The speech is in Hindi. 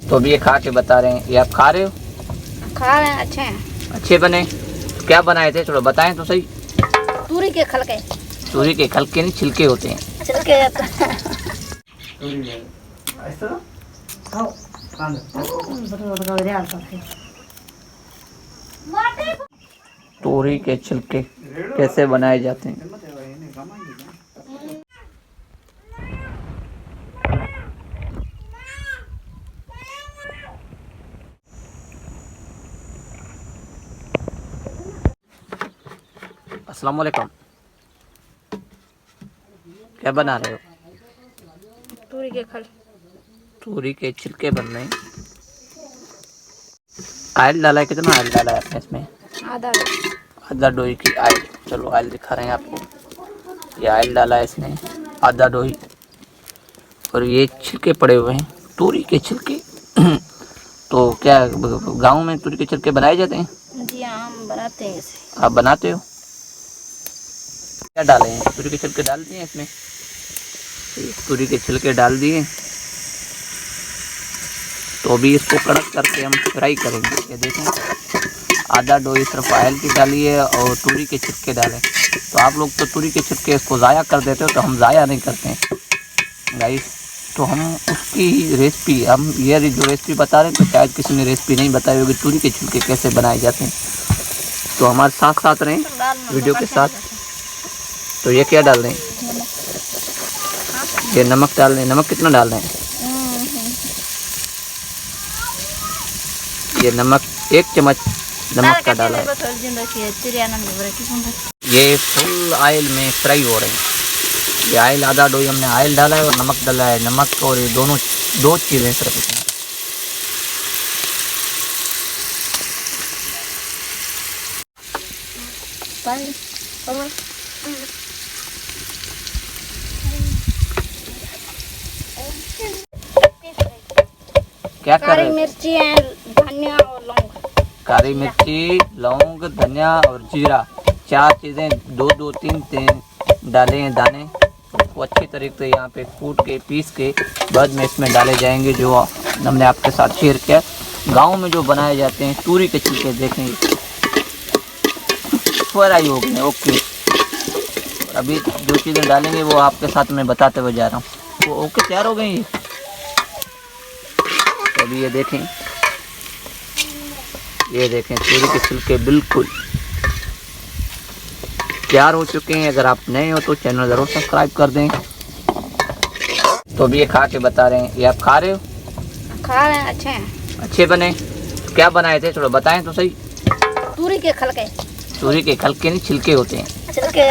खा रहे हैं, अच्छे हैं। अच्छे बने? क्या बनाए थे थोड़ा बताएं तो सही। तूरी के खलके। तूरी के खलके नहीं, छिलके होते हैं। छिलके तोरी के छिलके कैसे बनाए जाते हैं? अस्सलाम वालेकुम। क्या बना रहे हो? तूरी के खल। तूरी के छिलके बन रहे हैं। आयल डाला है? कितना आयल डाला है आपने इसमें? आधा डोई की आयल। चलो आयल दिखा रहे हैं आपको। ये आयल डाला है इसने, आधा डोई। और ये छिलके पड़े हुए हैं, तूरी के छिलके। तो क्या गांव में तूरी के छिलके बनाए जाते हैं? जी हाँ, हम बनाते हैं इसे। आप बनाते हो? क्या डाले हैं? तूरी के छिलके डाल दिए इसमें। तूरी के छिलके डाल दिए। तो अभी इसको कड़क करके हम फ्राई करेंगे। ये देखें, आधा डोई सिर्फ आयल की डाली है और तूरी के छिलके डाले। तो आप लोग तो तूरी के छिलके इसको ज़ाया कर देते हो, तो हम ज़ाया नहीं करते हैं गाइस। तो हम उसकी रेसिपी, हम ये जो रेसिपी बता रहे हैं, तो शायद किसी ने रेसिपी नहीं बताई होगी तूरी के छिलके कैसे बनाए जाते हैं। तो हमारे साथ साथ रहें वीडियो के साथ। तो ये क्या डाल रहे हैं? ये नमक डाल रहे हैं। नमक कितना डाल रहे हैं? ये नमक 1 चम्मच नमक का डाला है। ये फुल ऑयल में फ्राई हो रहे हैं। ये ऑयल, आधा डोई हमने ऑयल डाला है और नमक डाला है। नमक और ये दोनों 2 चीज़ें सिर्फ इसमें। क्या कर रहे काली हो? मिर्ची है, धनिया और लौंग। काली मिर्ची, लौंग, धनिया और जीरा, 4 चीज़ें 2-2-3 डाले हैं दाने। उसको अच्छी तरीके से यहाँ पे कूट के पीस के बाद में इसमें डाले जाएंगे, जो हमने आपके साथ शेयर किया। गांव में जो बनाए जाते हैं तूरी के छिलके, देखेंगे फ्राई हो गए। ओके, अभी जो चीज़ें डालेंगे वो आपके साथ मैं बताते हुए जा रहा हूँ। तो ओके, तैयार हो गई। तो अभी ये देखें, तूरी के छिलके बिल्कुल तैयार हो चुके हैं। अगर आप नए हो तो चैनल ज़रूर सब्सक्राइब कर दें। तो अभी ये खा के बता रहे हैं। ये आप खा रहे हो? खा रहे हैं, अच्छे हैं। अच्छे बने? क्या बनाए थे थोड़ा बताएं तो सही। तूरी के खलके। तूरी के खलके नहीं, छिलके होते हैं। छिलके